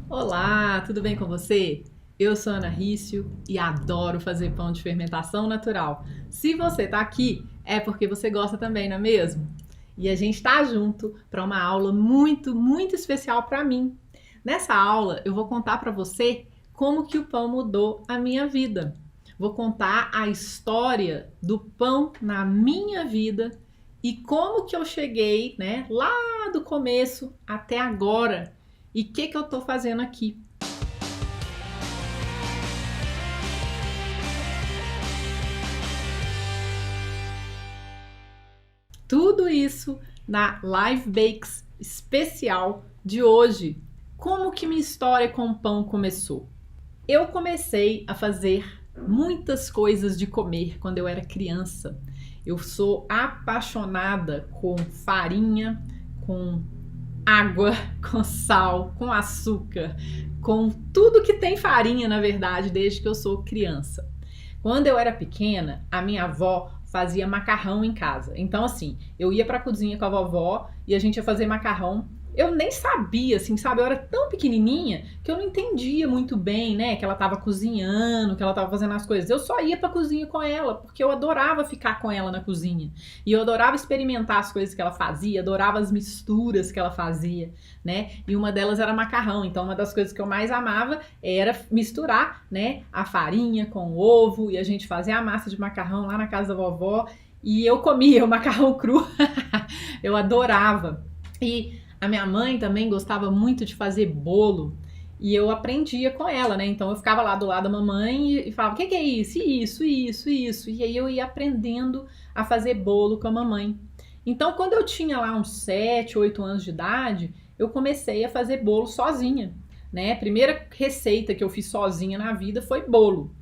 Olá, tudo bem com você? Eu sou Ana Rício e adoro fazer pão de fermentação natural. Se você está aqui, é porque você gosta também, não é mesmo? E a gente está junto para uma aula muito especial para mim. Nessa aula, eu vou contar para você como que o pão mudou a minha vida. Vou contar a história do pão na minha vida e como que eu cheguei, né, lá do começo até agora. E o que eu estou fazendo aqui? Tudo isso na Live Bakes especial de hoje. Como que minha história com o pão começou? Eu comecei a fazer muitas coisas de comer quando eu era criança. Eu sou apaixonada com farinha, com água, com sal, com açúcar, com tudo que tem farinha, na verdade, desde que eu sou criança. Quando eu era pequena, a minha avó fazia macarrão em casa. Então, assim, eu ia pra cozinha com a vovó e a gente ia fazer macarrão. Eu nem sabia, assim, sabe? Eu era tão pequenininha que eu não entendia muito bem, né? Que ela tava cozinhando, que ela tava fazendo as coisas. Eu só ia pra cozinha com ela, porque eu adorava ficar com ela na cozinha. E eu adorava experimentar as coisas que ela fazia, adorava as misturas que ela fazia, né? E uma delas era macarrão. Então, uma das coisas que eu mais amava era misturar, né? A farinha com o ovo e a gente fazia a massa de macarrão lá na casa da vovó. E eu comia o macarrão cru. Eu adorava. E a minha mãe também gostava muito de fazer bolo e eu aprendia com ela, né? Então eu ficava lá do lado da mamãe e falava: o que é isso? Isso. E aí eu ia aprendendo a fazer bolo com a mamãe. Então, quando eu tinha lá uns 7, 8 anos de idade, eu comecei a fazer bolo sozinha, né? A primeira receita que eu fiz sozinha na vida foi bolo.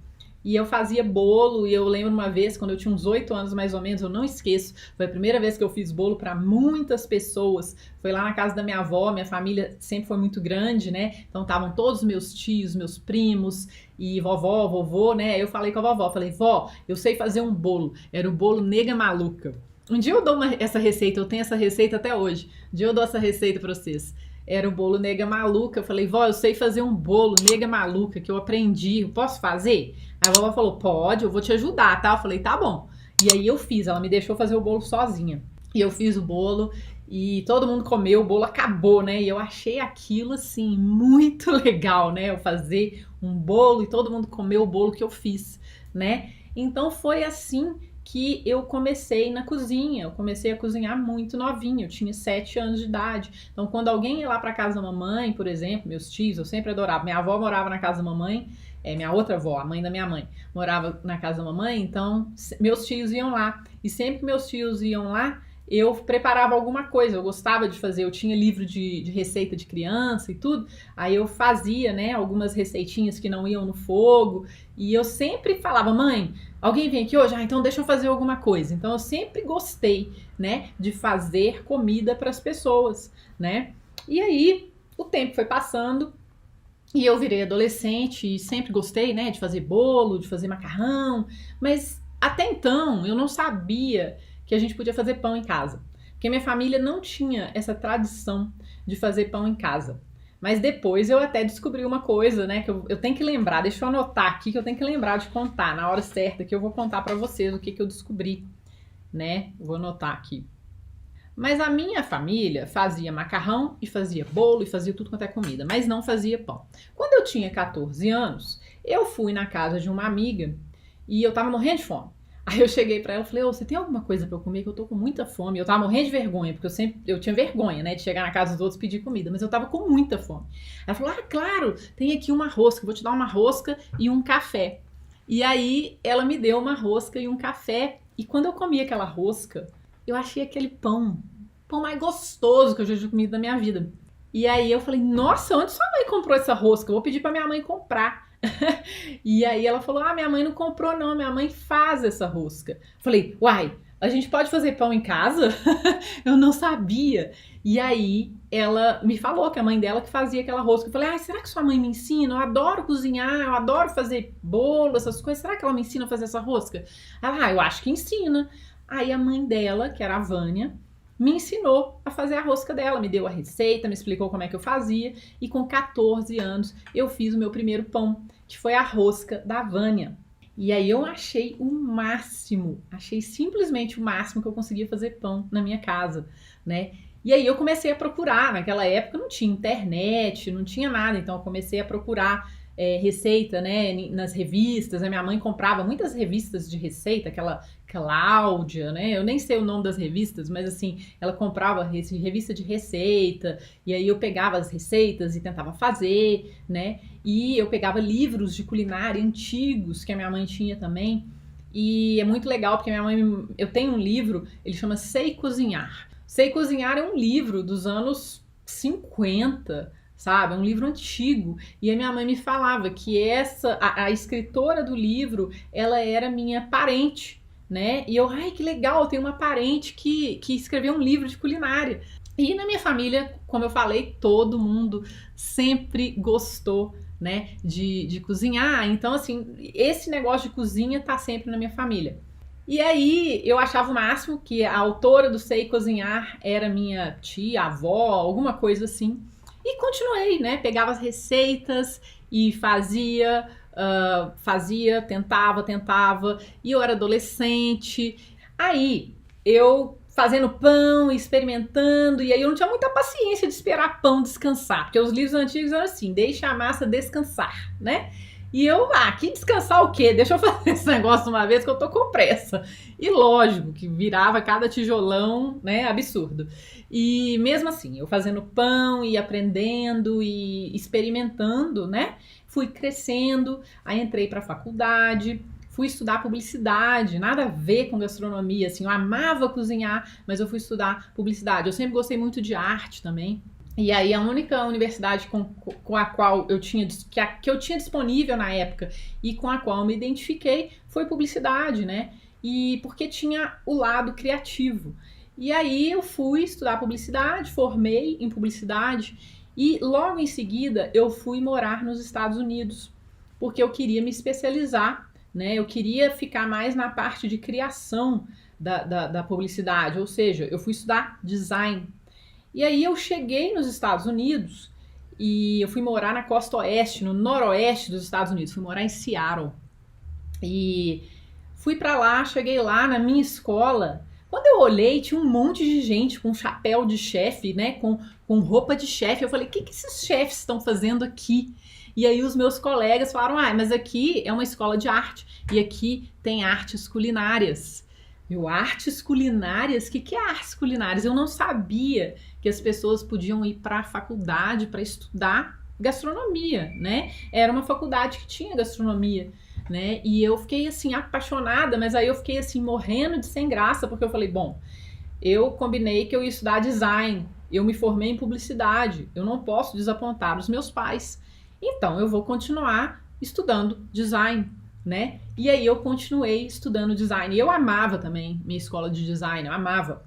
E eu fazia bolo, e eu lembro uma vez, quando eu tinha uns 8 anos mais ou menos, eu não esqueço, foi a primeira vez que eu fiz bolo para muitas pessoas. Foi lá na casa da minha avó, minha família sempre foi muito grande, né? Então estavam todos meus tios, meus primos e vovó, vovô, né? Eu falei com a vovó, falei: vó, eu sei fazer um bolo. Era o bolo Nega Maluca. Um dia eu dou essa receita, eu tenho essa receita até hoje. Um dia eu dou essa receita para vocês. Era o bolo Nega Maluca. Eu falei: vó, eu sei fazer um bolo Nega Maluca que eu aprendi. Eu posso fazer? Aí a vovó falou: pode, eu vou te ajudar, tá? Eu falei: tá bom. E aí eu fiz, ela me deixou fazer o bolo sozinha. E eu fiz o bolo e todo mundo comeu, o bolo acabou, né? E eu achei aquilo assim muito legal, né? Eu fazer um bolo e todo mundo comeu o bolo que eu fiz, né? Então foi assim que eu comecei na cozinha. Eu comecei a cozinhar muito novinha, eu tinha 7 anos de idade. Então, quando alguém ia lá para casa da mamãe, por exemplo, meus tios, eu sempre adorava. Minha avó morava na casa da mamãe, minha outra avó, a mãe da minha mãe, morava na casa da mamãe, então meus tios iam lá. E sempre que meus tios iam lá, eu preparava alguma coisa, eu gostava de fazer, eu tinha livro de receita de criança e tudo, aí eu fazia, né, algumas receitinhas que não iam no fogo, e eu sempre falava: mãe, alguém vem aqui hoje? Ah, então deixa eu fazer alguma coisa. Então eu sempre gostei, né, de fazer comida para as pessoas, né? E aí o tempo foi passando e eu virei adolescente e sempre gostei, né, de fazer bolo, de fazer macarrão, mas até então eu não sabia que a gente podia fazer pão em casa, porque minha família não tinha essa tradição de fazer pão em casa. Mas depois eu até descobri uma coisa, né, que eu tenho que lembrar, deixa eu anotar aqui que eu tenho que lembrar de contar na hora certa, que eu vou contar pra vocês o que eu descobri, né? Eu vou anotar aqui. Mas a minha família fazia macarrão e fazia bolo e fazia tudo quanto é comida, mas não fazia pão. Quando eu tinha 14 anos, eu fui na casa de uma amiga e eu tava morrendo de fome. Aí eu cheguei pra ela e falei: ô, você tem alguma coisa pra eu comer? Que eu tô com muita fome. Eu tava morrendo de vergonha, porque eu tinha vergonha, né, de chegar na casa dos outros e pedir comida, mas eu tava com muita fome. Ela falou: ah, claro, tem aqui uma rosca, vou te dar uma rosca e um café. E aí ela me deu uma rosca e um café, e quando eu comi aquela rosca, eu achei aquele pão mais gostoso que eu já tinha comido na minha vida. E aí eu falei: nossa, onde sua mãe comprou essa rosca? Eu vou pedir pra minha mãe comprar. E aí ela falou: ah, minha mãe não comprou não, minha mãe faz essa rosca. Falei: uai, a gente pode fazer pão em casa? Eu não sabia. E aí ela me falou que a mãe dela que fazia aquela rosca. Eu falei: ah, será que sua mãe me ensina? Eu adoro cozinhar, eu adoro fazer bolo, essas coisas. Será que ela me ensina a fazer essa rosca? Ela: ah, eu acho que ensina. Aí a mãe dela, que era a Vânia, me ensinou a fazer a rosca dela, me deu a receita, me explicou como é que eu fazia, e com 14 anos eu fiz o meu primeiro pão, que foi a rosca da Vânia. E aí eu achei o máximo, achei simplesmente o máximo que eu conseguia fazer pão na minha casa, né? E aí eu comecei a procurar, naquela época não tinha internet, não tinha nada, então eu comecei a procurar receita, né, nas revistas. A minha mãe comprava muitas revistas de receita, aquela Cláudia, né, eu nem sei o nome das revistas, mas assim, ela comprava revista de receita, e aí eu pegava as receitas e tentava fazer, né, e eu pegava livros de culinária antigos que a minha mãe tinha também, e é muito legal porque eu tenho um livro, ele chama Sei Cozinhar. Sei Cozinhar é um livro dos anos 50, sabe? É um livro antigo. E a minha mãe me falava que a escritora do livro, ela era minha parente, né? E eu, ai, que legal, eu tenho uma parente que escreveu um livro de culinária. E na minha família, como eu falei, todo mundo sempre gostou, né, de cozinhar. Então, assim, esse negócio de cozinha tá sempre na minha família. E aí eu achava o máximo que a autora do Sei Cozinhar era minha tia, avó, alguma coisa assim. E continuei, né? Pegava as receitas e fazia, tentava. E eu era adolescente. Aí eu fazendo pão, experimentando, e aí eu não tinha muita paciência de esperar pão descansar, porque os livros antigos eram assim, deixa a massa descansar, né? E eu, que descansar o quê? Deixa eu fazer esse negócio uma vez que eu tô com pressa. E lógico que virava cada tijolão, né, absurdo. E mesmo assim, eu fazendo pão e aprendendo e experimentando, né, fui crescendo, aí entrei pra faculdade, fui estudar publicidade, nada a ver com gastronomia, assim, eu amava cozinhar, mas eu fui estudar publicidade. Eu sempre gostei muito de arte também. E aí a única universidade com a qual que eu tinha disponível na época e com a qual eu me identifiquei foi publicidade, né? E porque tinha o lado criativo. E aí eu fui estudar publicidade, formei em publicidade e logo em seguida eu fui morar nos Estados Unidos, porque eu queria me especializar, né? Eu queria ficar mais na parte de criação da publicidade, ou seja, eu fui estudar design. E aí eu cheguei nos Estados Unidos e eu fui morar na costa oeste, no noroeste dos Estados Unidos. Fui morar em Seattle. E fui pra lá, cheguei lá na minha escola. Quando eu olhei, tinha um monte de gente com chapéu de chefe, né? Com roupa de chefe. Eu falei, o que esses chefes estão fazendo aqui? E aí os meus colegas falaram, mas aqui é uma escola de arte e aqui tem artes culinárias. Artes culinárias? O que é artes culinárias? Eu não sabia que as pessoas podiam ir para a faculdade para estudar gastronomia, né? Era uma faculdade que tinha gastronomia, né? E eu fiquei assim apaixonada, mas aí eu fiquei assim morrendo de sem graça, porque eu falei, bom, eu combinei que eu ia estudar design, eu me formei em publicidade, eu não posso desapontar os meus pais, então eu vou continuar estudando design, né? E aí eu continuei estudando design. E eu amava também minha escola de design, eu amava.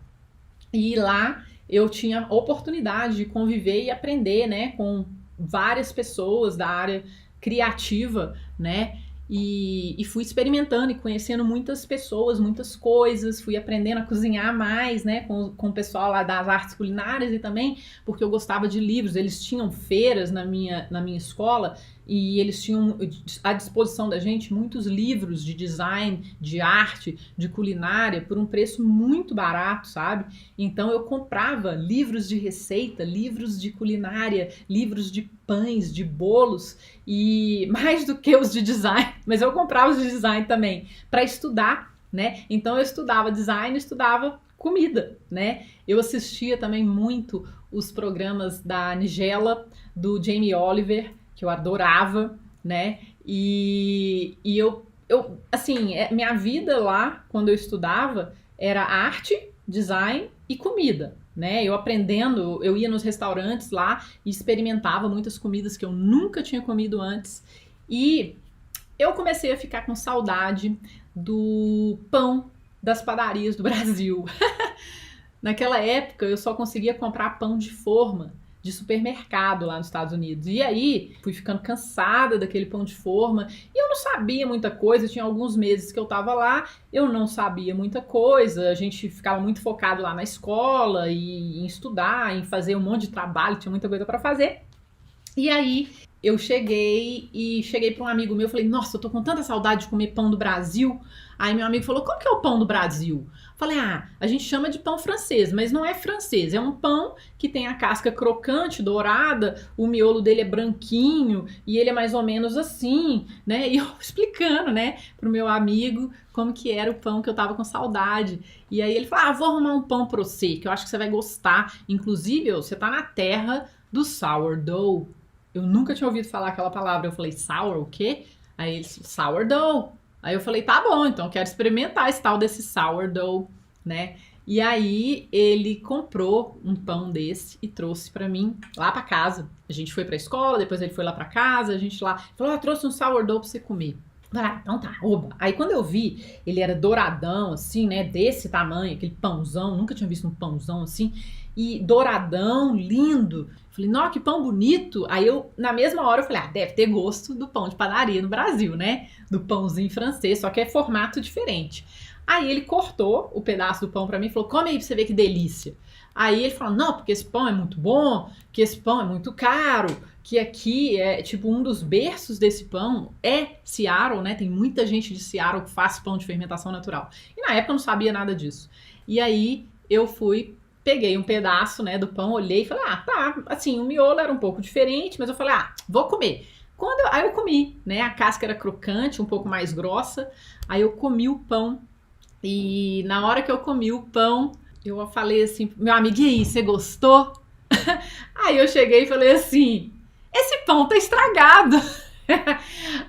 E lá eu tinha oportunidade de conviver e aprender, né, com várias pessoas da área criativa, né? E fui experimentando e conhecendo muitas pessoas, muitas coisas, fui aprendendo a cozinhar mais, né, com o pessoal lá das artes culinárias e também porque eu gostava de livros. Eles tinham feiras na minha escola e eles tinham à disposição da gente muitos livros de design, de arte, de culinária por um preço muito barato, sabe? Então eu comprava livros de receita, livros de culinária, livros de pães, de bolos, e mais do que os de design, mas eu comprava os de design também para estudar, né? Então eu estudava design, estudava comida, né? Eu assistia também muito os programas da Nigella, do Jamie Oliver, que eu adorava, né? E eu assim, minha vida lá, quando eu estudava, era arte, design e comida, né? Eu aprendendo, eu ia nos restaurantes lá e experimentava muitas comidas que eu nunca tinha comido antes. E eu comecei a ficar com saudade do pão das padarias do Brasil. Naquela época eu só conseguia comprar pão de de supermercado lá nos Estados Unidos. E aí, fui ficando cansada daquele pão de forma e eu não sabia muita coisa. Tinha alguns meses que eu tava lá, eu não sabia muita coisa. A gente ficava muito focado lá na escola e em estudar, em fazer um monte de trabalho, tinha muita coisa para fazer. E aí, eu cheguei para um amigo meu, falei, nossa, eu tô com tanta saudade de comer pão do Brasil. Aí meu amigo falou, como que é o pão do Brasil? Falei, a gente chama de pão francês, mas não é francês, é um pão que tem a casca crocante, dourada, o miolo dele é branquinho e ele é mais ou menos assim, né? E eu explicando, né, pro meu amigo como que era o pão que eu tava com saudade. E aí ele falou, vou arrumar um pão pra você, que eu acho que você vai gostar. Inclusive, você tá na terra do sourdough. Eu nunca tinha ouvido falar aquela palavra. Eu falei, sour o quê? Aí ele disse, sourdough. Aí eu falei, tá bom, então eu quero experimentar esse tal desse sourdough, né? E aí ele comprou um pão desse e trouxe pra mim lá pra casa. A gente foi pra escola, depois ele foi lá pra casa, a gente lá falou, trouxe um sourdough pra você comer. Então tá, oba. Aí quando eu vi, ele era douradão, assim, né, desse tamanho, aquele pãozão, nunca tinha visto um pãozão assim, e douradão, lindo. Falei, nossa, que pão bonito. Aí eu, na mesma hora, eu falei, deve ter gosto do pão de padaria no Brasil, né? Do pãozinho francês, só que é formato diferente. Aí ele cortou o pedaço do pão pra mim e falou, come aí pra você ver que delícia. Aí ele falou, não, porque esse pão é muito bom, que esse pão é muito caro, que aqui é, tipo, um dos berços desse pão é Seattle, né? Tem muita gente de Seattle que faz pão de fermentação natural. E na época eu não sabia nada disso. E aí eu peguei um pedaço, né, do pão, olhei e falei, tá, assim, o miolo era um pouco diferente, mas eu falei, vou comer. Aí eu comi, né, a casca era crocante, um pouco mais grossa, aí eu comi o pão, e na hora que eu comi o pão, eu falei assim, meu amigo, e aí, você gostou? Aí eu cheguei e falei assim, esse pão tá estragado.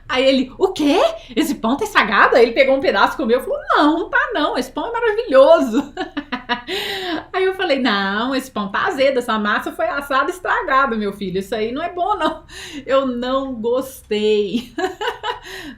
Aí ele, o quê? Esse pão tá estragado? Aí ele pegou um pedaço e comeu e falou, não tá não, esse pão é maravilhoso. Aí eu falei, não, esse pão tá azedo, essa massa foi assada estragada, meu filho, isso aí não é bom não. Eu não gostei.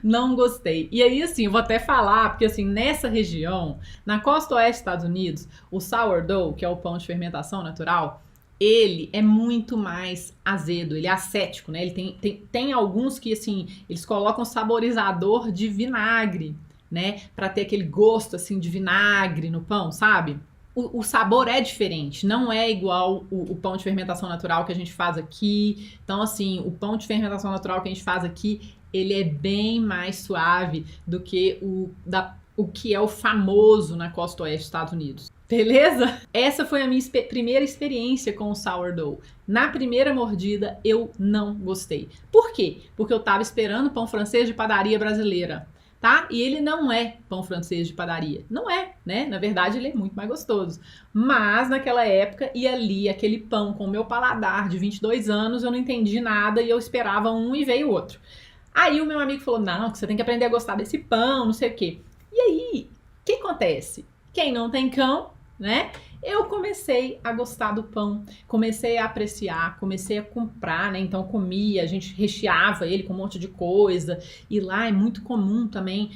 Não gostei. E aí, assim, eu vou até falar, porque assim, nessa região, na costa oeste dos Estados Unidos, o sourdough, que é o pão de fermentação natural, ele é muito mais azedo, ele é acético, né? Ele tem alguns que, assim, eles colocam saborizador de vinagre, né? Pra ter aquele gosto, assim, de vinagre no pão, sabe? O sabor é diferente, não é igual o pão de fermentação natural que a gente faz aqui. Então, assim, o pão de fermentação natural que a gente faz aqui, ele é bem mais suave do que o que é o famoso na costa oeste dos Estados Unidos. Beleza? Essa foi a minha primeira experiência com o sourdough. Na primeira mordida, eu não gostei. Por quê? Porque eu tava esperando pão francês de padaria brasileira, tá? E ele não é pão francês de padaria. Não é, né? Na verdade, ele é muito mais gostoso. Mas, naquela época, e ali, aquele pão com o meu paladar de 22 anos, eu não entendi nada e eu esperava um e veio outro. Aí o meu amigo falou, não, que você tem que aprender a gostar desse pão, não sei o quê. E aí, o que acontece? Quem não tem cão, né? Eu comecei a gostar do pão, comecei a apreciar, comecei a comprar, né? Então comia, a gente recheava ele com um monte de coisa. E lá é muito comum também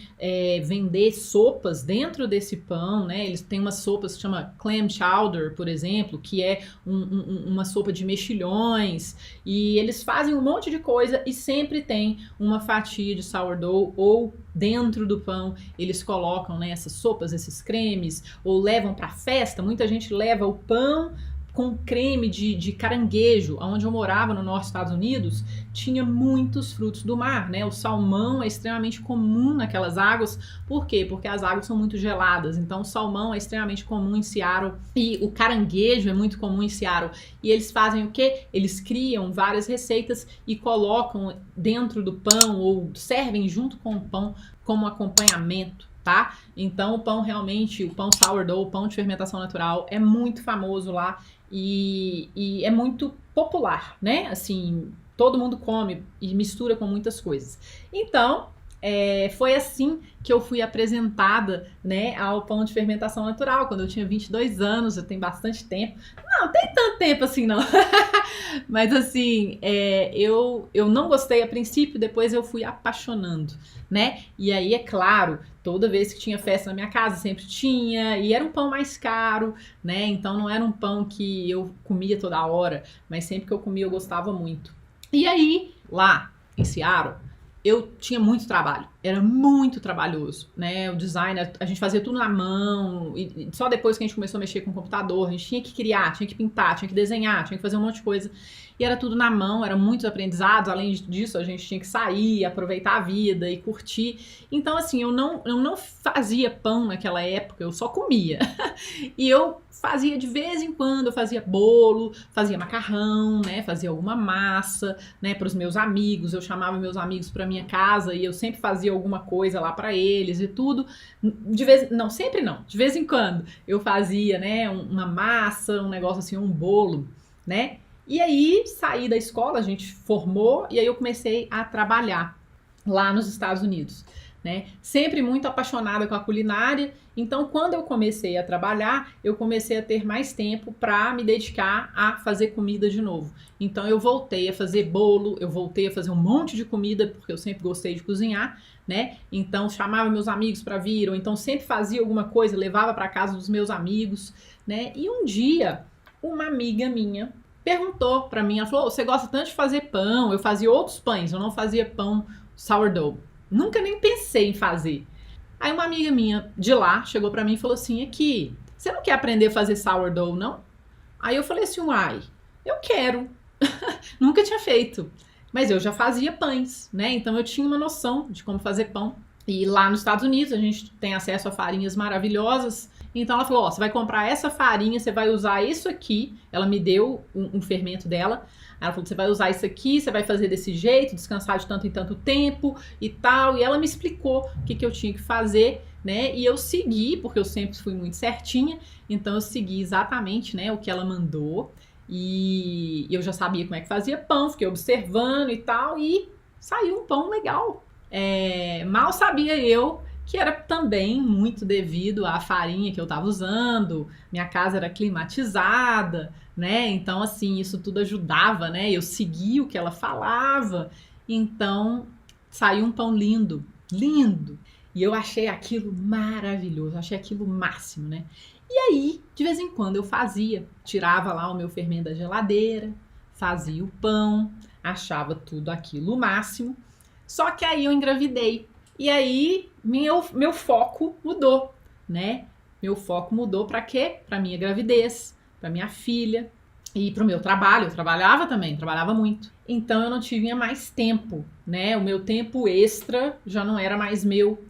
vender sopas dentro desse pão, né? Eles têm umas sopas que chama clam chowder, por exemplo, que é uma sopa de mexilhões. E eles fazem um monte de coisa e sempre tem uma fatia de sourdough ou dentro do pão eles colocam, né, essas sopas, esses cremes, ou levam para festa. Muita gente leva o pão com creme de caranguejo. Onde eu morava, no norte dos Estados Unidos, tinha muitos frutos do mar, né? O salmão é extremamente comum naquelas águas. Por quê? Porque as águas são muito geladas. Então o salmão é extremamente comum em Seattle e o caranguejo é muito comum em Seattle. E eles fazem o quê? Eles criam várias receitas e colocam dentro do pão ou servem junto com o pão como acompanhamento, tá? Então o pão realmente, o pão sourdough, o pão de fermentação natural é muito famoso lá e é muito popular, né? Assim, todo mundo come e mistura com muitas coisas. Então, foi assim que eu fui apresentada, né, ao pão de fermentação natural, quando eu tinha 22 anos, eu tenho bastante tempo. Não tem tanto tempo assim, não. Mas assim, eu não gostei a princípio, depois eu fui apaixonando, né? E aí, é claro, toda vez que tinha festa na minha casa, sempre tinha, e era um pão mais caro, né? Então não era um pão que eu comia toda hora, mas sempre que eu comia eu gostava muito. E aí, lá em Seattle, eu tinha muito trabalho, era muito trabalhoso, né? O design, a gente fazia tudo na mão, e só depois que a gente começou a mexer com o computador, a gente tinha que criar, tinha que pintar, tinha que desenhar, tinha que fazer um monte de coisa. E era tudo na mão, eram muitos aprendizados, além disso a gente tinha que sair, aproveitar a vida e curtir. Então assim, eu não fazia pão naquela época, eu só comia. E eu fazia de vez em quando, eu fazia bolo, fazia macarrão, né, fazia alguma massa, né, para os meus amigos, eu chamava meus amigos para minha casa e eu sempre fazia alguma coisa lá para eles e tudo. Não, sempre não, de vez em quando eu fazia, né, uma massa, um negócio assim, um bolo, né? E aí saí da escola, a gente formou e aí eu comecei a trabalhar lá nos Estados Unidos, né? Sempre muito apaixonada com a culinária, então quando eu comecei a trabalhar, eu comecei a ter mais tempo para me dedicar a fazer comida de novo. Então eu voltei a fazer bolo, eu voltei a fazer um monte de comida, porque eu sempre gostei de cozinhar, né? Então chamava meus amigos para vir, ou então sempre fazia alguma coisa, levava para casa dos meus amigos, né? E um dia, uma amiga minha perguntou para mim, ela falou, você gosta tanto de fazer pão, eu fazia outros pães, eu não fazia pão sourdough. Nunca nem pensei em fazer. Aí uma amiga minha de lá chegou pra mim e falou assim, aqui, você não quer aprender a fazer sourdough, não? Aí eu falei assim, uai, eu quero. Nunca tinha feito. Mas eu já fazia pães, né? Então eu tinha uma noção de como fazer pão. E lá nos Estados Unidos a gente tem acesso a farinhas maravilhosas. Então ela falou, ó, você vai comprar essa farinha, você vai usar isso aqui. Ela me deu um fermento dela. Ela falou, você vai usar isso aqui, você vai fazer desse jeito, descansar de tanto em tanto tempo e tal. E ela me explicou o que eu tinha que fazer, né? E eu segui, porque eu sempre fui muito certinha. Então eu segui exatamente, né, o que ela mandou. E eu já sabia como é que fazia pão, fiquei observando e tal. E saiu um pão legal. Mal sabia eu que era também muito devido à farinha que eu estava usando, minha casa era climatizada, né? Então, assim, isso tudo ajudava, né? Eu seguia o que ela falava, então saiu um pão lindo, lindo. E eu achei aquilo maravilhoso, achei aquilo o máximo, né? E aí, de vez em quando eu fazia, tirava lá o meu fermento da geladeira, fazia o pão, achava tudo aquilo o máximo. Só que aí eu engravidei. E aí meu foco mudou, né? Meu foco mudou para quê? Para minha gravidez, para minha filha e para o meu trabalho. Eu trabalhava também, trabalhava muito. Então eu não tinha mais tempo, né? O meu tempo extra já não era mais meu.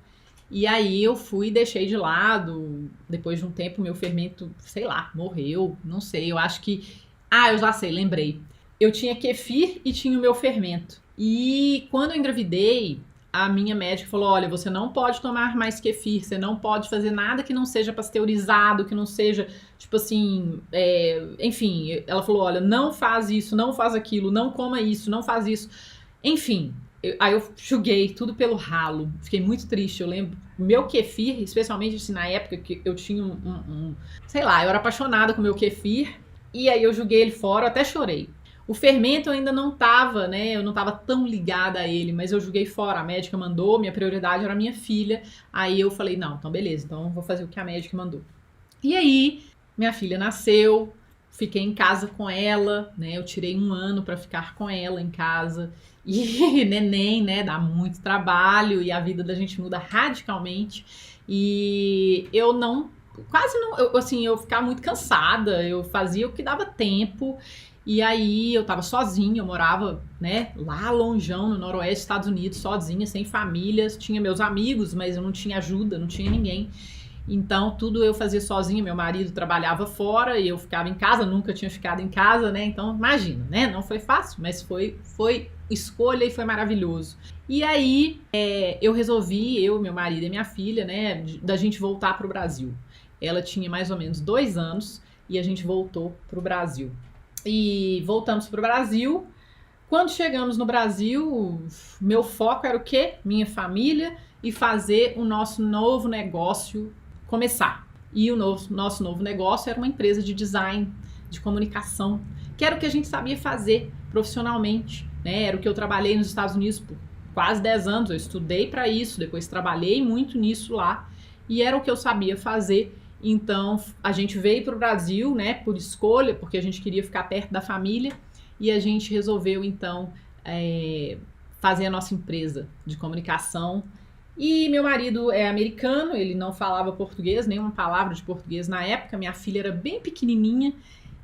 E aí eu fui e deixei de lado. Depois de um tempo meu fermento, sei lá, morreu, não sei. Eu acho que... Ah, eu já sei, lembrei. Eu tinha kefir e tinha o meu fermento. E quando eu engravidei, a minha médica falou, olha, você não pode tomar mais kefir, você não pode fazer nada que não seja pasteurizado, que não seja, tipo assim, enfim, ela falou, olha, não faz isso, não faz aquilo, não coma isso, não faz isso. Enfim, aí eu joguei tudo pelo ralo, fiquei muito triste, eu lembro, meu kefir, especialmente assim, na época que eu tinha sei lá, eu era apaixonada com o meu kefir, e aí eu joguei ele fora, até chorei. O fermento eu ainda não tava, né? Eu não tava tão ligada a ele, mas eu joguei fora. A médica mandou, minha prioridade era minha filha. Aí eu falei, não, então beleza, então eu vou fazer o que a médica mandou. E aí, minha filha nasceu, fiquei em casa com ela, né? Eu tirei 1 ano pra ficar com ela em casa. E neném, né? Dá muito trabalho e a vida da gente muda radicalmente. E eu não, quase não, eu ficava muito cansada, eu fazia o que dava tempo. E aí eu tava sozinha, eu morava, né, lá longeão no noroeste dos Estados Unidos, sozinha, sem famílias, tinha meus amigos, mas eu não tinha ajuda, não tinha ninguém. Então tudo eu fazia sozinha, meu marido trabalhava fora e eu ficava em casa, nunca tinha ficado em casa, né? Então imagina, né? Não foi fácil, mas foi escolha e foi maravilhoso. E aí eu resolvi, eu, meu marido e minha filha, né, da gente voltar pro Brasil. Ela tinha mais ou menos 2 anos e a gente voltou pro Brasil. E voltamos pro Brasil, Quando chegamos no Brasil, meu foco era o quê? Minha família e fazer o nosso novo negócio começar. E o nosso novo negócio era uma empresa de design, de comunicação, que era o que a gente sabia fazer profissionalmente, né? Era o que eu trabalhei nos Estados Unidos por quase 10 anos, eu estudei para isso, depois trabalhei muito nisso lá, e era o que eu sabia fazer. Então a gente veio para o Brasil, né, por escolha, porque a gente queria ficar perto da família, e a gente resolveu então fazer a nossa empresa de comunicação. E meu marido é americano, ele não falava português, nenhuma palavra de português na época, minha filha era bem pequenininha,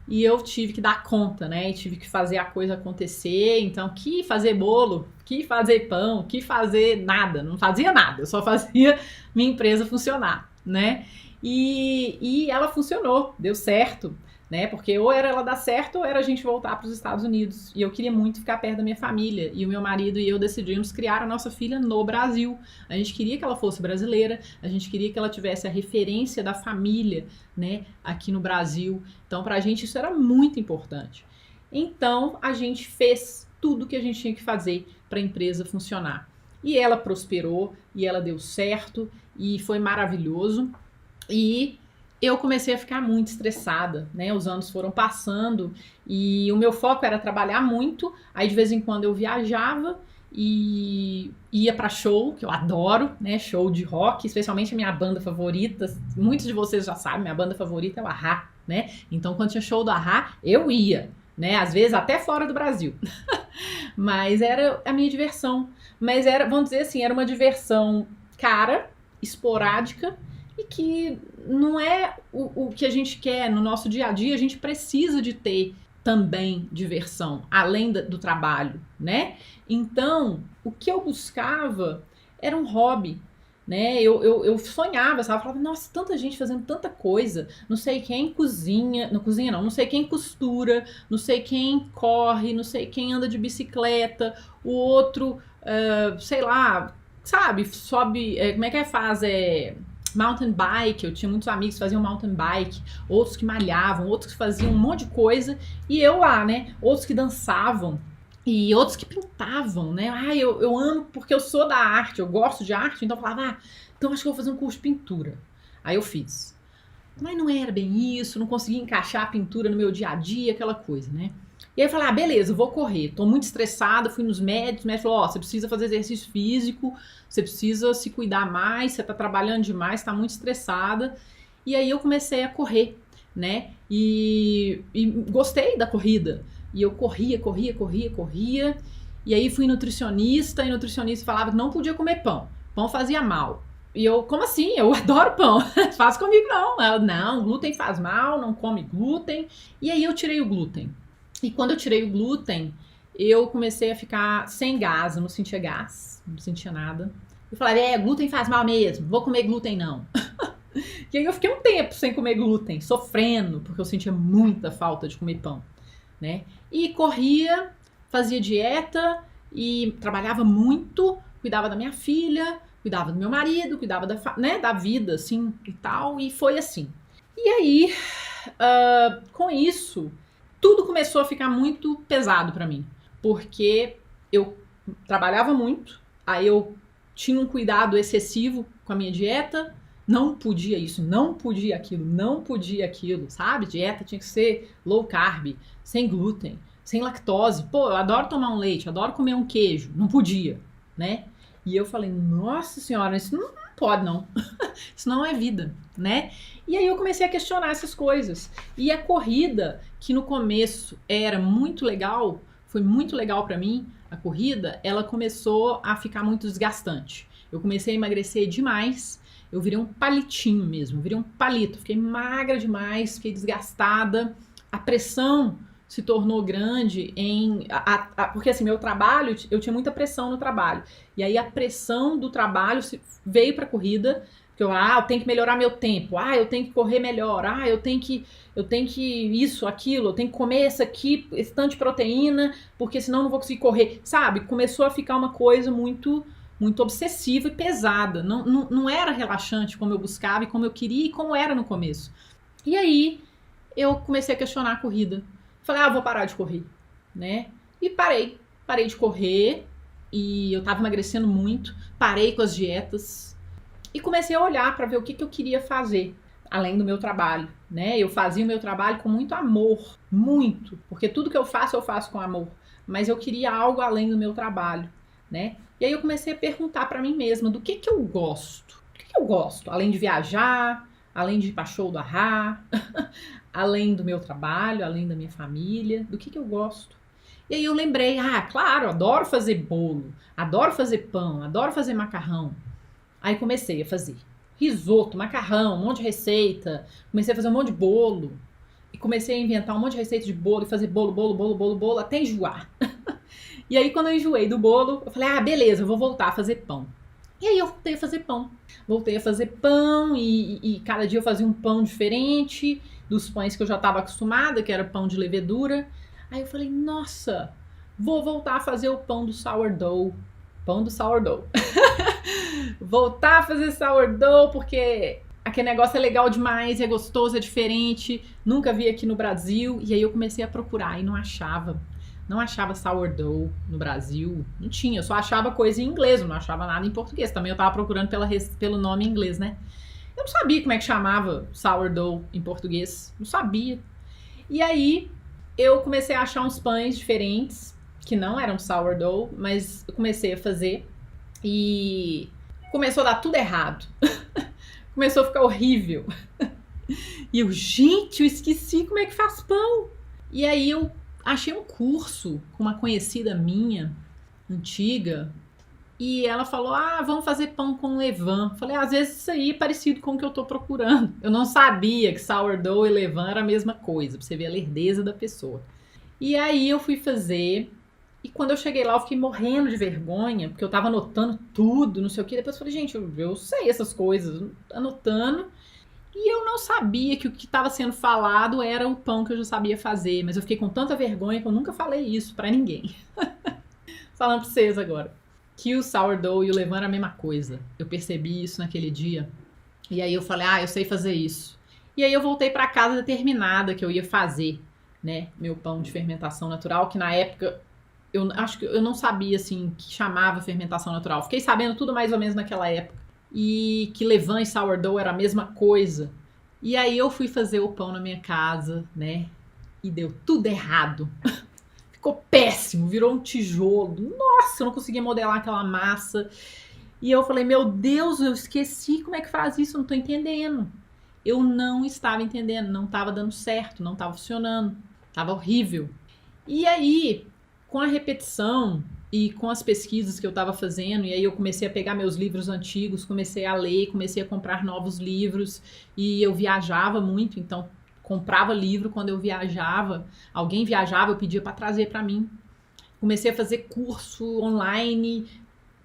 e eu tive que dar conta, né? E tive que fazer a coisa acontecer. Então, que fazer bolo, que fazer pão, que fazer nada. Não fazia nada, eu só fazia minha empresa funcionar, né? E ela funcionou, deu certo, né? Porque ou era ela dar certo ou era a gente voltar para os Estados Unidos. E eu queria muito ficar perto da minha família. E o meu marido e eu decidimos criar a nossa filha no Brasil. A gente queria que ela fosse brasileira, a gente queria que ela tivesse a referência da família, né, aqui no Brasil. Então, pra gente isso era muito importante. Então, a gente fez tudo que a gente tinha que fazer para a empresa funcionar. E ela prosperou, e ela deu certo, e foi maravilhoso. E eu comecei a ficar muito estressada, né? Os anos foram passando e o meu foco era trabalhar muito. Aí de vez em quando eu viajava e ia para show, que eu adoro, né? Show de rock, especialmente a minha banda favorita. Muitos de vocês já sabem, minha banda favorita é o A-Ha, né? Então quando tinha show do A-Ha, eu ia, né? Às vezes até fora do Brasil. Mas era a minha diversão. Mas era, vamos dizer assim, era uma diversão cara, esporádica, e que não é o que a gente quer no nosso dia a dia. A gente precisa de ter também diversão, além do trabalho, né? Então, o que eu buscava era um hobby, né? Eu sonhava, sabe? Eu falava, nossa, tanta gente fazendo tanta coisa. Não sei quem cozinha, não cozinha não sei quem costura, não sei quem corre, não sei quem anda de bicicleta, o outro, sei lá, sabe? Sobe, como é que faz? Mountain bike, eu tinha muitos amigos que faziam mountain bike, outros que malhavam, outros que faziam um monte de coisa, e eu lá, né? Outros que dançavam, e outros que pintavam, né? Ah, eu amo porque eu sou da arte, eu gosto de arte, então eu falava, então acho que eu vou fazer um curso de pintura. Aí eu fiz. Mas não era bem isso, não conseguia encaixar a pintura no meu dia a dia, aquela coisa, né? E aí eu falei, beleza, vou correr. Tô muito estressada, fui nos médicos, o médico falou, você precisa fazer exercício físico, você precisa se cuidar mais, você tá trabalhando demais, tá muito estressada. E aí eu comecei a correr, né? E gostei da corrida. E eu corria. E aí fui nutricionista, e nutricionista falava que não podia comer pão. Pão fazia mal. E eu, como assim? Eu adoro pão. Faz comigo não. Ela, não, glúten faz mal, não come glúten. E aí eu tirei o glúten. E quando eu tirei o glúten, eu comecei a ficar sem gás, eu não sentia gás, não sentia nada. Eu falei, glúten faz mal mesmo, vou comer glúten não. E aí eu fiquei um tempo sem comer glúten, sofrendo, porque eu sentia muita falta de comer pão, né? E corria, fazia dieta e trabalhava muito, cuidava da minha filha, cuidava do meu marido, cuidava da vida, assim, e tal, e foi assim. E aí, com isso, tudo começou a ficar muito pesado pra mim, porque eu trabalhava muito, aí eu tinha um cuidado excessivo com a minha dieta, não podia isso, não podia aquilo, sabe? Dieta tinha que ser low carb, sem glúten, sem lactose. Pô, eu adoro tomar um leite, adoro comer um queijo, não podia, né? E eu falei, nossa senhora, isso não pode não, isso não é vida, né? E aí eu comecei a questionar essas coisas. E a corrida, que no começo era muito legal, foi muito legal pra mim, a corrida, ela começou a ficar muito desgastante. Eu comecei a emagrecer demais, eu virei um palitinho mesmo, virei um palito, fiquei magra demais, fiquei desgastada, a pressão se tornou grande porque assim, meu trabalho, eu tinha muita pressão no trabalho, e aí a pressão do trabalho veio pra corrida, porque eu tenho que melhorar meu tempo, eu tenho que correr melhor, eu tenho que isso, aquilo, eu tenho que comer esse tanto de proteína, porque senão eu não vou conseguir correr, sabe? Começou a ficar uma coisa muito, muito obsessiva e pesada, não era relaxante como eu buscava e como eu queria e como era no começo. E aí eu comecei a questionar a corrida. Falei, vou parar de correr, né? E parei. parei de correr e eu tava emagrecendo muito, parei com as dietas e comecei a olhar para ver o que eu queria fazer além do meu trabalho, né? Eu fazia o meu trabalho com muito amor, muito, porque tudo que eu faço com amor, mas eu queria algo além do meu trabalho, né? E aí eu comecei a perguntar para mim mesma do que eu gosto. O que eu gosto? Além de viajar, além de ir para show do Ahá, além do meu trabalho, além da minha família, do que eu gosto? E aí eu lembrei, claro, adoro fazer bolo, adoro fazer pão, adoro fazer macarrão. Aí comecei a fazer risoto, macarrão, um monte de receita. Comecei a fazer um monte de bolo. E comecei a inventar um monte de receita de bolo e fazer bolo, até enjoar. E aí quando eu enjoei do bolo, eu falei, beleza, eu vou voltar a fazer pão. E aí eu voltei a fazer pão. Voltei a fazer pão e cada dia eu fazia um pão diferente dos pães que eu já estava acostumada, que era pão de levedura. Aí eu falei, nossa, vou voltar a fazer o pão do sourdough. Pão do sourdough. Voltar a fazer sourdough, porque aquele negócio é legal demais, é gostoso, é diferente. Nunca vi aqui no Brasil. E aí eu comecei a procurar e não achava. Não achava sourdough no Brasil. Não tinha, eu só achava coisa em inglês, eu não achava nada em português. Também eu tava procurando pelo nome em inglês, né? Eu não sabia como é que chamava sourdough em português. Não sabia. E aí eu comecei a achar uns pães diferentes, que não eram sourdough, mas eu comecei a fazer e começou a dar tudo errado. Começou a ficar horrível. E eu esqueci como é que faz pão. E aí eu achei um curso com uma conhecida minha, antiga, e ela falou, vamos fazer pão com levain. Falei, às vezes isso aí é parecido com o que eu tô procurando. Eu não sabia que sourdough e levain era a mesma coisa, pra você ver a lerdeza da pessoa. E aí eu fui fazer, e quando eu cheguei lá eu fiquei morrendo de vergonha, porque eu tava anotando tudo, não sei o que. Depois eu falei, gente, eu sei essas coisas, anotando. E eu não sabia que o que estava sendo falado era o pão que eu já sabia fazer, mas eu fiquei com tanta vergonha que eu nunca falei isso pra ninguém. Falando pra vocês agora, que o sourdough e o levain era a mesma coisa. Eu percebi isso naquele dia. E aí eu falei, eu sei fazer isso. E aí eu voltei pra casa determinada que eu ia fazer, né, meu pão de fermentação natural, que na época eu acho que eu não sabia, assim, que chamava fermentação natural. Fiquei sabendo tudo mais ou menos naquela época. E que levain e sourdough era a mesma coisa. E aí eu fui fazer o pão na minha casa, né? E deu tudo errado. Ficou péssimo, virou um tijolo. Nossa, eu não conseguia modelar aquela massa. E eu falei, meu Deus, eu esqueci como é que faz isso, eu não tô entendendo. Eu não estava entendendo, não estava dando certo, não estava funcionando. Tava horrível. E aí, com a repetição e com as pesquisas que eu estava fazendo, e aí eu comecei a pegar meus livros antigos, comecei a ler, comecei a comprar novos livros, e eu viajava muito, então comprava livro quando eu viajava, alguém viajava, eu pedia para trazer para mim. Comecei a fazer curso online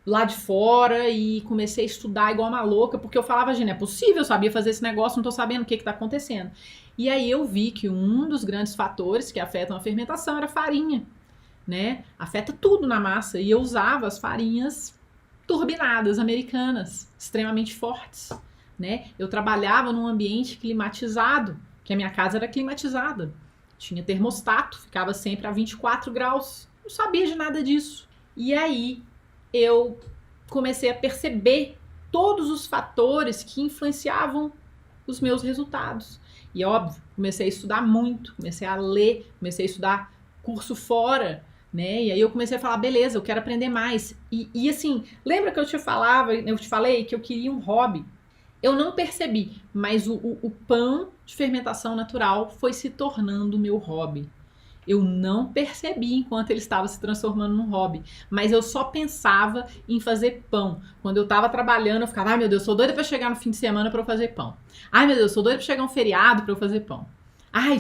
lá de fora e comecei a estudar igual uma louca, porque eu falava, gente, não é possível, eu sabia fazer esse negócio, não tô sabendo o que tá acontecendo. E aí eu vi que um dos grandes fatores que afetam a fermentação era a farinha, né? Afeta tudo na massa. E eu usava as farinhas turbinadas americanas, extremamente fortes, né? Eu trabalhava num ambiente climatizado, que a minha casa era climatizada. Tinha termostato, ficava sempre a 24 graus. Não sabia de nada disso. E aí eu comecei a perceber todos os fatores que influenciavam os meus resultados. E óbvio, comecei a estudar muito, comecei a ler, comecei a estudar curso fora, né? E aí eu comecei a falar, beleza, eu quero aprender mais. E assim, lembra que eu te falei que eu queria um hobby? Eu não percebi, mas o pão de fermentação natural foi se tornando o meu hobby. Eu não percebi enquanto ele estava se transformando num hobby, mas eu só pensava em fazer pão. Quando eu estava trabalhando, eu ficava, meu Deus, sou doida para chegar no fim de semana para eu fazer pão. Meu Deus, sou doida para chegar um feriado para eu fazer pão.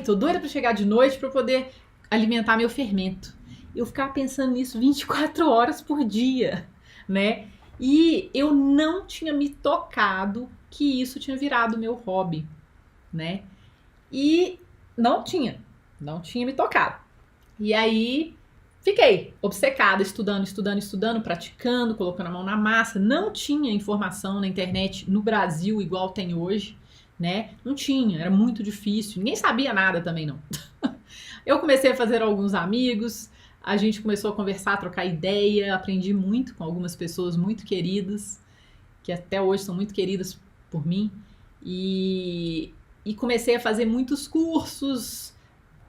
Tô doida para chegar de noite para eu poder alimentar meu fermento. Eu ficava pensando nisso 24 horas por dia, né? E eu não tinha me tocado que isso tinha virado meu hobby, né? E não tinha me tocado. E aí fiquei obcecada, estudando, praticando, colocando a mão na massa. Não tinha informação na internet no Brasil igual tem hoje, né? Não tinha, era muito difícil. Ninguém sabia nada também, não. Eu comecei a fazer alguns amigos, a gente começou a conversar, a trocar ideia, aprendi muito com algumas pessoas muito queridas, que até hoje são muito queridas por mim, e comecei a fazer muitos cursos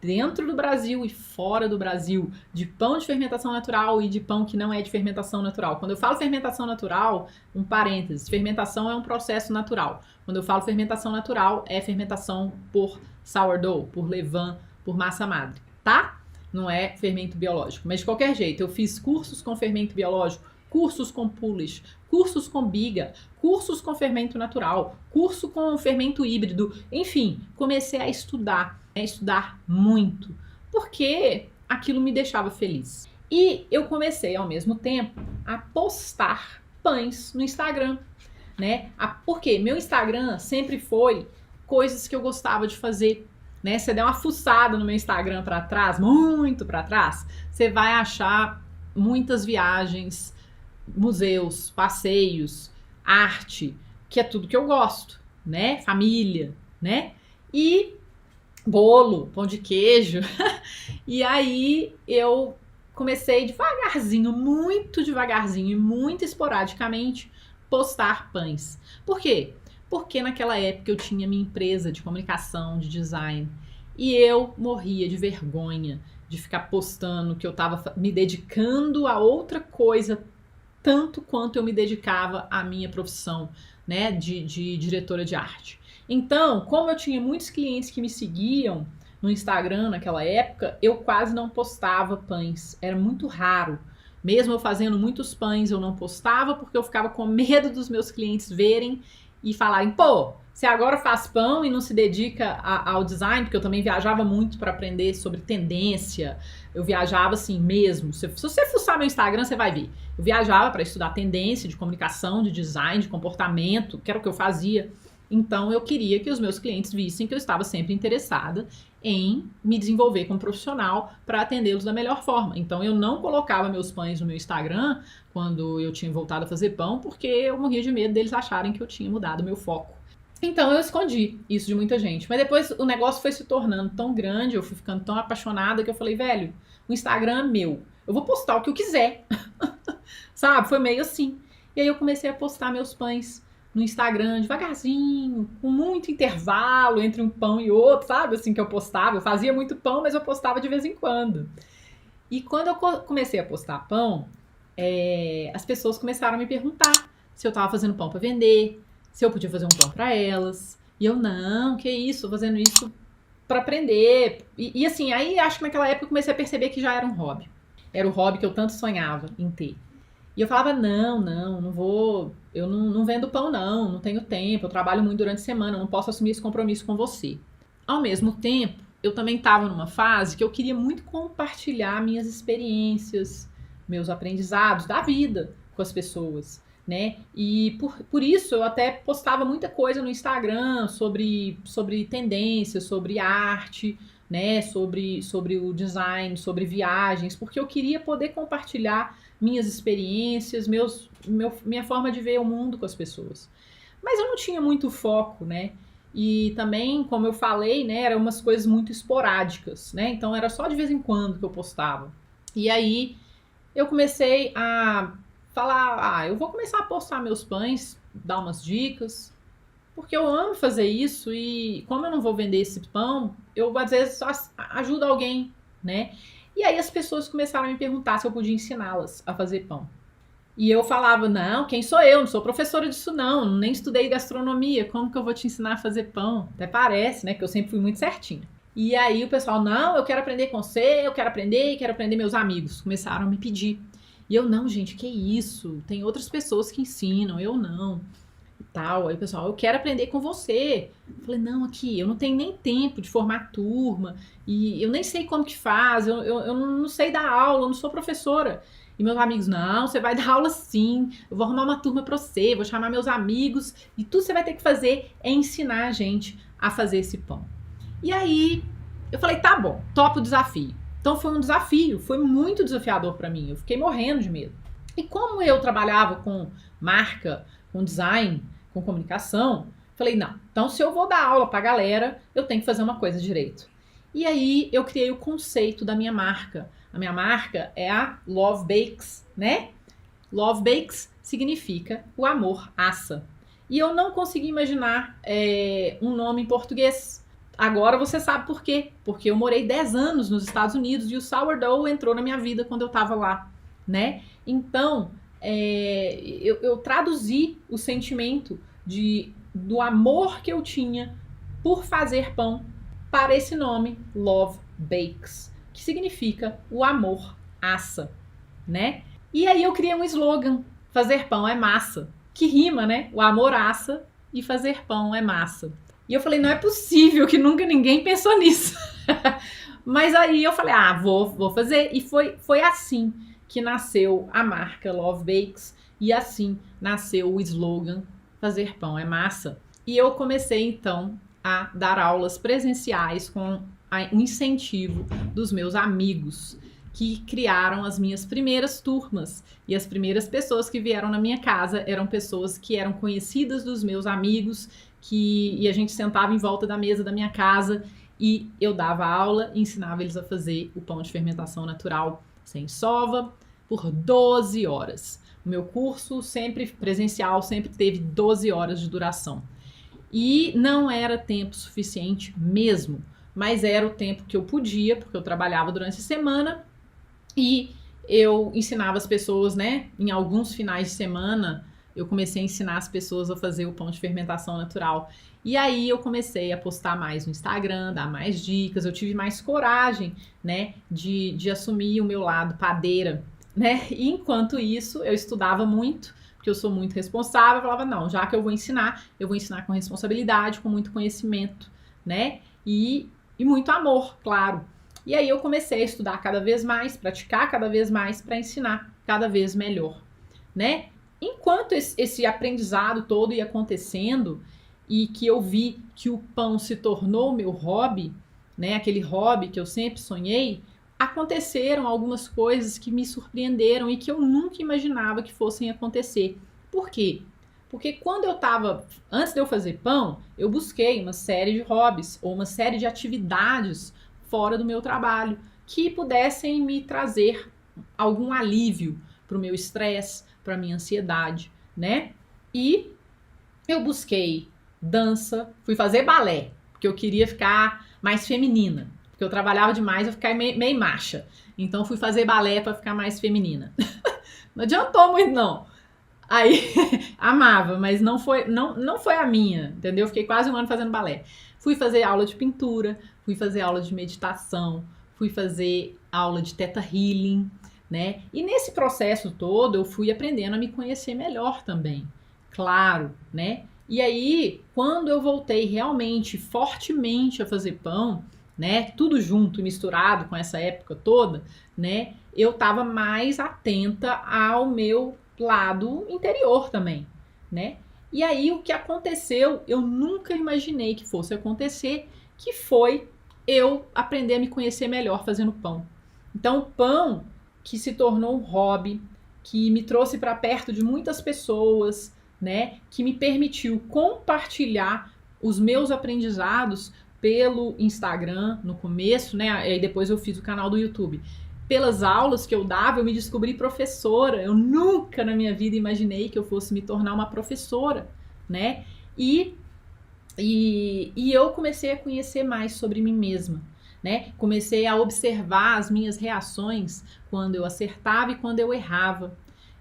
dentro do Brasil e fora do Brasil, de pão de fermentação natural e de pão que não é de fermentação natural. Quando eu falo fermentação natural, um parênteses, fermentação é um processo natural. Quando eu falo fermentação natural, é fermentação por sourdough, por levain, por massa madre, tá? Não é fermento biológico. Mas de qualquer jeito, eu fiz cursos com fermento biológico, cursos com Polish, cursos com biga, cursos com fermento natural, curso com fermento híbrido, enfim, comecei a estudar muito, porque aquilo me deixava feliz. E eu comecei ao mesmo tempo a postar pães no Instagram, né? Porque meu Instagram sempre foi coisas que eu gostava de fazer, né? Você der uma fuçada no meu Instagram para trás, muito para trás, você vai achar muitas viagens, museus, passeios, arte, que é tudo que eu gosto, né? Família, né? E bolo, pão de queijo. E aí eu comecei devagarzinho, muito devagarzinho e muito esporadicamente postar pães. Por quê? Porque naquela época eu tinha minha empresa de comunicação, de design, e eu morria de vergonha de ficar postando que eu estava me dedicando a outra coisa tanto quanto eu me dedicava à minha profissão, né, de diretora de arte. Então, como eu tinha muitos clientes que me seguiam no Instagram naquela época, eu quase não postava pães. Era muito raro. Mesmo eu fazendo muitos pães, eu não postava porque eu ficava com medo dos meus clientes verem e falarem, pô, você agora faz pão e não se dedica ao design, porque eu também viajava muito para aprender sobre tendência. Eu viajava assim mesmo. Se você fuçar meu Instagram, você vai ver. Eu viajava para estudar tendência de comunicação, de design, de comportamento, que era o que eu fazia. Então eu queria que os meus clientes vissem que eu estava sempre interessada em me desenvolver como profissional para atendê-los da melhor forma. Então eu não colocava meus pães no meu Instagram quando eu tinha voltado a fazer pão, porque eu morria de medo deles acharem que eu tinha mudado o meu foco. Então eu escondi isso de muita gente. Mas depois o negócio foi se tornando tão grande, eu fui ficando tão apaixonada que eu falei, velho, o Instagram é meu. Eu vou postar o que eu quiser. Sabe? Foi meio assim. E aí eu comecei a postar meus pães no Instagram devagarzinho, com muito intervalo entre um pão e outro, sabe? Assim que eu postava. Eu fazia muito pão, mas eu postava de vez em quando. E quando eu comecei a postar pão, as pessoas começaram a me perguntar se eu tava fazendo pão para vender, se eu podia fazer um pão para elas. E eu, não, que isso, tô fazendo isso para aprender. E assim, aí acho que naquela época eu comecei a perceber que já era um hobby. Era o hobby que eu tanto sonhava em ter. E eu falava, não vou, eu não vendo pão não tenho tempo, eu trabalho muito durante a semana, eu não posso assumir esse compromisso com você. Ao mesmo tempo, eu também estava numa fase que eu queria muito compartilhar minhas experiências, meus aprendizados da vida com as pessoas, né? E por isso eu até postava muita coisa no Instagram sobre tendências, sobre arte, né? Sobre o design, sobre viagens, porque eu queria poder compartilhar minhas experiências, minha forma de ver o mundo com as pessoas. Mas eu não tinha muito foco, né? E também, como eu falei, né, eram umas coisas muito esporádicas, né? Então era só de vez em quando que eu postava. E aí eu comecei a falar, eu vou começar a postar meus pães, dar umas dicas, porque eu amo fazer isso e como eu não vou vender esse pão, eu às vezes ajudo alguém, né? E aí as pessoas começaram a me perguntar se eu podia ensiná-las a fazer pão. E eu falava, não, quem sou eu? Não sou professora disso não, nem estudei gastronomia, como que eu vou te ensinar a fazer pão? Até parece, né, que eu sempre fui muito certinha. E aí o pessoal, não, eu quero aprender com você, eu quero aprender meus amigos. Começaram a me pedir. E eu, não, gente, que isso? Tem outras pessoas que ensinam, eu não. E tal. Aí o pessoal, eu quero aprender com você. Eu falei, não, aqui, eu não tenho nem tempo de formar turma, e eu nem sei como que faz, eu não sei dar aula, eu não sou professora. E meus amigos, não, você vai dar aula sim, eu vou arrumar uma turma pra você, vou chamar meus amigos, e tudo você vai ter que fazer é ensinar a gente a fazer esse pão. E aí, eu falei, tá bom, topo o desafio. Então foi um desafio, foi muito desafiador pra mim, eu fiquei morrendo de medo. E como eu trabalhava com marca, com design, com comunicação, falei, não, então se eu vou dar aula pra galera, eu tenho que fazer uma coisa direito. E aí eu criei o conceito da minha marca, A minha marca é a Love Bakes, né? Love Bakes significa o amor assa. E eu não consegui imaginar um nome em português. Agora você sabe por quê. Porque eu morei 10 anos nos Estados Unidos e o sourdough entrou na minha vida quando eu estava lá, né? Então, eu traduzi o sentimento do amor que eu tinha por fazer pão para esse nome, Love Bakes, que significa o amor assa, né? E aí eu criei um slogan, fazer pão é massa, que rima, né? O amor assa e fazer pão é massa. E eu falei, não é possível que nunca ninguém pensou nisso. Mas aí eu falei, vou fazer. E foi assim que nasceu a marca Love Bakes e assim nasceu o slogan fazer pão é massa. E eu comecei então a dar aulas presenciais com o incentivo dos meus amigos, que criaram as minhas primeiras turmas. E as primeiras pessoas que vieram na minha casa eram pessoas que eram conhecidas dos meus amigos, e a gente sentava em volta da mesa da minha casa e eu dava aula e ensinava eles a fazer o pão de fermentação natural sem sova por 12 horas. O meu curso, sempre presencial, sempre teve 12 horas de duração. E não era tempo suficiente mesmo, mas era o tempo que eu podia, porque eu trabalhava durante a semana e eu ensinava as pessoas, né? Em alguns finais de semana, eu comecei a ensinar as pessoas a fazer o pão de fermentação natural. E aí eu comecei a postar mais no Instagram, dar mais dicas, eu tive mais coragem, né? De assumir o meu lado padeira, né? E enquanto isso, eu estudava muito, porque eu sou muito responsável, eu falava, não, já que eu vou ensinar com responsabilidade, com muito conhecimento, né? E muito amor, claro. E aí eu comecei a estudar cada vez mais, praticar cada vez mais para ensinar cada vez melhor, né? Enquanto esse aprendizado todo ia acontecendo e que eu vi que o pão se tornou meu hobby, né? Aquele hobby que eu sempre sonhei, aconteceram algumas coisas que me surpreenderam e que eu nunca imaginava que fossem acontecer. Por quê? Porque antes de eu fazer pão, eu busquei uma série de hobbies ou uma série de atividades fora do meu trabalho que pudessem me trazer algum alívio para o meu estresse, para a minha ansiedade, né? E eu busquei dança, fui fazer balé, porque eu queria ficar mais feminina. Porque eu trabalhava demais, eu ficava meio macha. Então fui fazer balé para ficar mais feminina. Não adiantou muito, não. Aí, amava, mas não foi a minha, entendeu? Fiquei quase um ano fazendo balé. Fui fazer aula de pintura, fui fazer aula de meditação, fui fazer aula de Theta Healing, né? E nesse processo todo eu fui aprendendo a me conhecer melhor também, claro, né? E aí, quando eu voltei realmente, fortemente a fazer pão, né? Tudo junto, misturado com essa época toda, né? Eu tava mais atenta ao meu lado interior também, né? E aí o que aconteceu, eu nunca imaginei que fosse acontecer, que foi eu aprender a me conhecer melhor fazendo pão. Então, o pão que se tornou um hobby, que me trouxe para perto de muitas pessoas, né? Que me permitiu compartilhar os meus aprendizados pelo Instagram no começo, né? E depois eu fiz o canal do YouTube. Pelas aulas que eu dava, eu me descobri professora. Eu nunca na minha vida imaginei que eu fosse me tornar uma professora, né? E eu comecei a conhecer mais sobre mim mesma, né? Comecei a observar as minhas reações quando eu acertava e quando eu errava.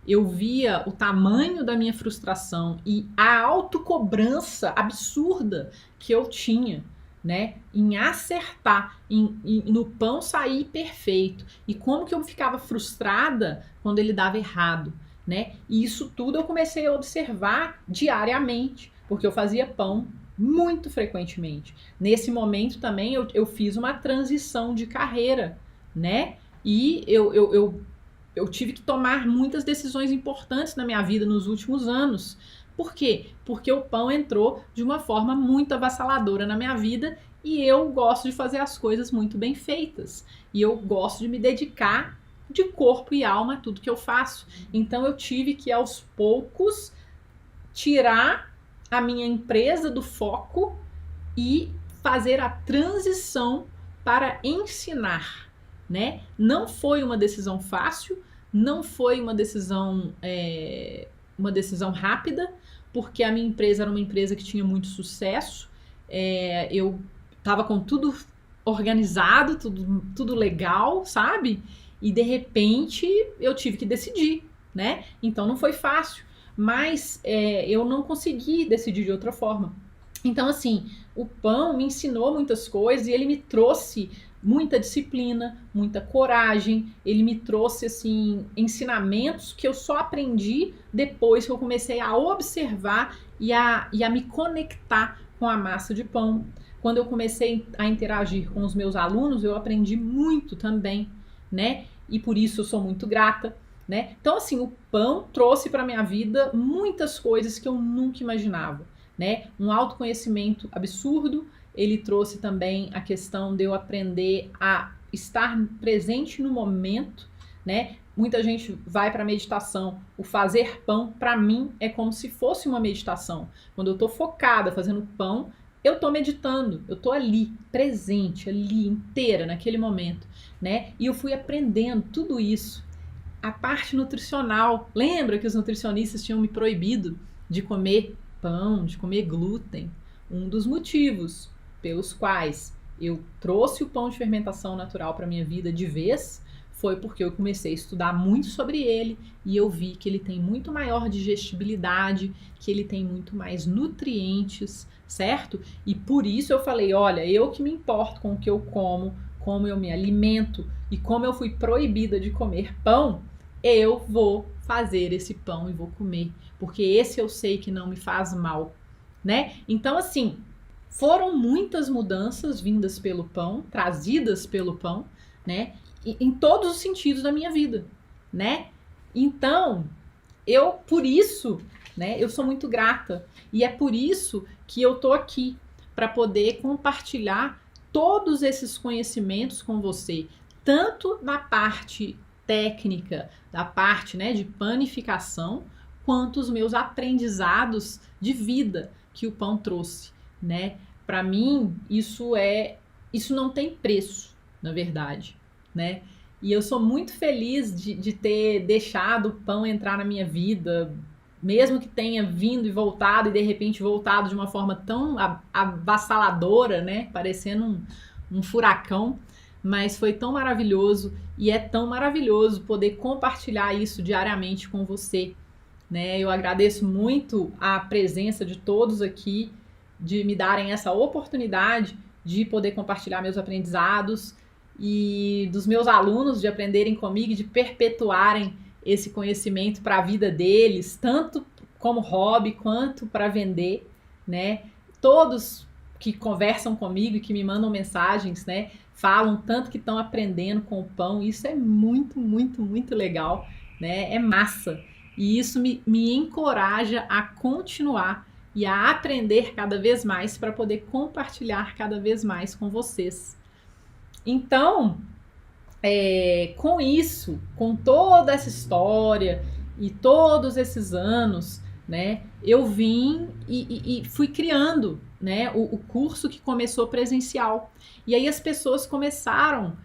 Eu via o tamanho da minha frustração e a autocobrança absurda que eu tinha, né, em acertar, no pão sair perfeito, e como que eu ficava frustrada quando ele dava errado, né? E isso tudo eu comecei a observar diariamente, porque eu fazia pão muito frequentemente. Nesse momento também eu fiz uma transição de carreira, né? E eu tive que tomar muitas decisões importantes na minha vida nos últimos anos. Por quê? Porque o pão entrou de uma forma muito avassaladora na minha vida e eu gosto de fazer as coisas muito bem feitas. E eu gosto de me dedicar de corpo e alma a tudo que eu faço. Então eu tive que, aos poucos, tirar a minha empresa do foco e fazer a transição para ensinar. né? Não foi uma decisão fácil, não foi uma decisão rápida, porque a minha empresa era uma empresa que tinha muito sucesso. Eu estava com tudo organizado, tudo legal, sabe? E de repente eu tive que decidir, né? Então não foi fácil, mas eu não consegui decidir de outra forma. Então, assim, o pão me ensinou muitas coisas e ele me trouxe muita disciplina, muita coragem. Ele me trouxe, assim, ensinamentos que eu só aprendi depois que eu comecei a observar e a me conectar com a massa de pão. Quando eu comecei a interagir com os meus alunos, eu aprendi muito também, né? E por isso eu sou muito grata, né? Então, assim, o pão trouxe para minha vida muitas coisas que eu nunca imaginava, né? Um autoconhecimento absurdo. Ele trouxe também a questão de eu aprender a estar presente no momento, né? Muita gente vai para meditação. O fazer pão, para mim, é como se fosse uma meditação. Quando eu estou focada fazendo pão, eu estou meditando, eu estou ali, presente, ali, inteira, naquele momento, né? E eu fui aprendendo tudo isso. A parte nutricional, lembra que os nutricionistas tinham me proibido de comer pão, de comer glúten? Um dos motivos pelos quais eu trouxe o pão de fermentação natural para minha vida de vez foi porque eu comecei a estudar muito sobre ele e eu vi que ele tem muito maior digestibilidade, que ele tem muito mais nutrientes, certo? E por isso eu falei, olha, eu que me importo com o que eu como eu me alimento e como eu fui proibida de comer pão, eu vou fazer esse pão e vou comer, porque esse eu sei que não me faz mal, né? Então, assim, foram muitas mudanças vindas pelo pão, trazidas pelo pão, né? Em todos os sentidos da minha vida, né? Então, por isso, né, eu sou muito grata. E é por isso que eu tô aqui, para poder compartilhar todos esses conhecimentos com você, tanto na parte técnica, da parte, né, de panificação, quanto os meus aprendizados de vida que o pão trouxe, né? Para mim, isso não tem preço, na verdade, né? E eu sou muito feliz de ter deixado o pão entrar na minha vida, mesmo que tenha vindo e voltado, e de repente voltado de uma forma tão avassaladora, né? Parecendo um furacão, mas foi tão maravilhoso e é tão maravilhoso poder compartilhar isso diariamente com você, né? Eu agradeço muito a presença de todos aqui, de me darem essa oportunidade de poder compartilhar meus aprendizados e dos meus alunos de aprenderem comigo e de perpetuarem esse conhecimento para a vida deles, tanto como hobby quanto para vender, né? Todos que conversam comigo e que me mandam mensagens, né, falam tanto que estão aprendendo com o pão. Isso é muito, muito, muito legal, né? É massa. E isso me encoraja a continuar e a aprender cada vez mais para poder compartilhar cada vez mais com vocês. Então, com isso, com toda essa história e todos esses anos, né, eu vim e fui criando, né, o curso que começou presencial. E aí as pessoas começaram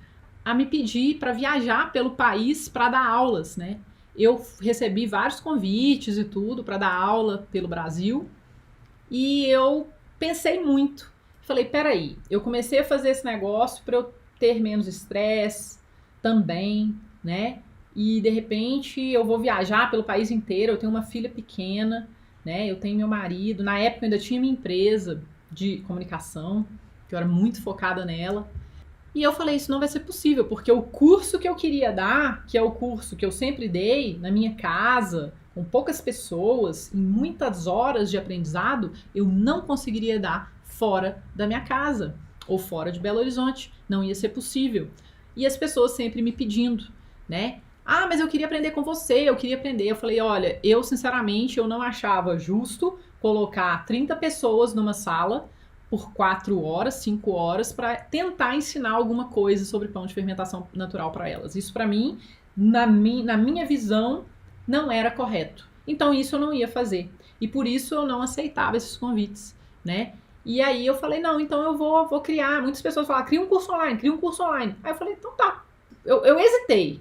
a me pedir para viajar pelo país para dar aulas, né? Eu recebi vários convites e tudo para dar aula pelo Brasil. E eu pensei muito. Falei, peraí, eu comecei a fazer esse negócio para eu ter menos estresse também, né? E de repente eu vou viajar pelo país inteiro, eu tenho uma filha pequena, né? Eu tenho meu marido. Na época eu ainda tinha minha empresa de comunicação, que eu era muito focada nela. E eu falei, isso não vai ser possível, porque o curso que eu queria dar, que é o curso que eu sempre dei na minha casa, com poucas pessoas, em muitas horas de aprendizado, eu não conseguiria dar fora da minha casa ou fora de Belo Horizonte. Não ia ser possível. E as pessoas sempre me pedindo, né? Ah, mas eu queria aprender com você, eu queria aprender. Eu falei, olha, eu sinceramente eu não achava justo colocar 30 pessoas numa sala por 4 horas, 5 horas, para tentar ensinar alguma coisa sobre pão de fermentação natural para elas. Isso para mim, na minha visão, não era correto. Então isso eu não ia fazer. E por isso eu não aceitava esses convites, né? E aí eu falei, não, então eu vou criar. Muitas pessoas falam, cria um curso online, cria um curso online. Aí eu falei, então tá. eu hesitei.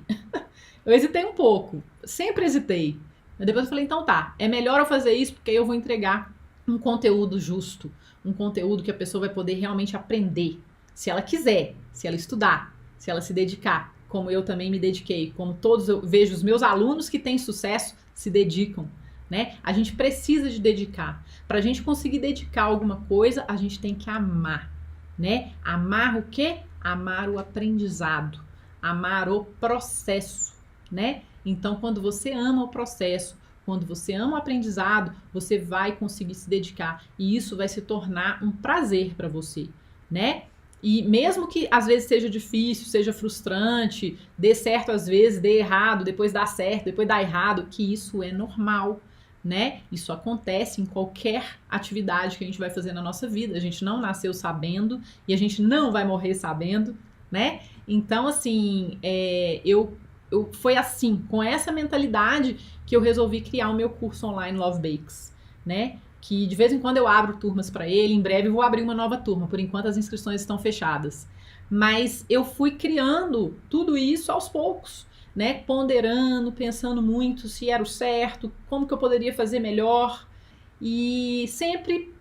Eu hesitei um pouco, sempre hesitei. Mas depois eu falei, então tá, é melhor eu fazer isso porque aí eu vou entregar um conteúdo justo, um conteúdo que a pessoa vai poder realmente aprender, se ela quiser, se ela estudar, se ela se dedicar, como eu também me dediquei, como todos eu vejo os meus alunos que têm sucesso se dedicam, né? A gente precisa de dedicar. Para a gente conseguir dedicar alguma coisa, a gente tem que amar, né? Amar o quê? Amar o aprendizado, amar o processo, né? Então, quando você ama o processo, quando você ama o aprendizado, você vai conseguir se dedicar e isso vai se tornar um prazer para você, né? E mesmo que às vezes seja difícil, seja frustrante, dê certo às vezes, dê errado, depois dá certo, depois dá errado, que isso é normal, né? Isso acontece em qualquer atividade que a gente vai fazer na nossa vida. A gente não nasceu sabendo e a gente não vai morrer sabendo, né? Então, assim, foi assim, com essa mentalidade que eu resolvi criar o meu curso online Love Bakes, né? Que de vez em quando eu abro turmas para ele, em breve eu vou abrir uma nova turma, por enquanto as inscrições estão fechadas. Mas eu fui criando tudo isso aos poucos, né? Ponderando, pensando muito se era o certo, como que eu poderia fazer melhor e sempre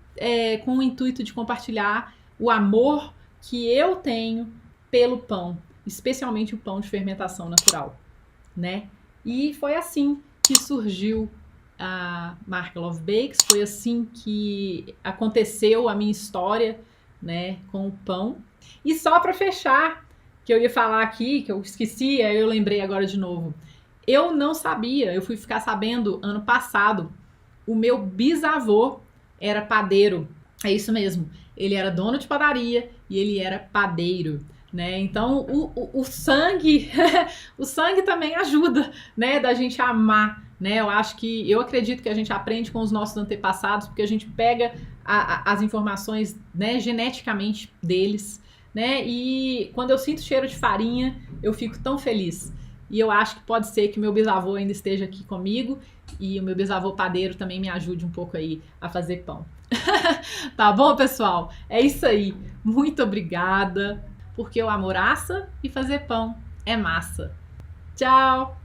com o intuito de compartilhar o amor que eu tenho pelo pão, especialmente o pão de fermentação natural, né? E foi assim que surgiu a marca Love Bakes, foi assim que aconteceu a minha história, né, com o pão. E só para fechar, que eu ia falar aqui, que eu esqueci, aí eu lembrei agora de novo. Eu não sabia, eu fui ficar sabendo ano passado. O meu bisavô era padeiro. É isso mesmo. Ele era dono de padaria e ele era padeiro, né? Então o sangue, o sangue também ajuda, né? Da gente amar, né? Eu acredito que a gente aprende com os nossos antepassados porque a gente pega as informações, né? Geneticamente deles, né? E quando eu sinto cheiro de farinha, eu fico tão feliz. E eu acho que pode ser que meu bisavô ainda esteja aqui comigo e o meu bisavô padeiro também me ajude um pouco aí a fazer pão. Tá bom, pessoal? É isso aí. Muito obrigada, porque o amor assa e fazer pão é massa. Tchau!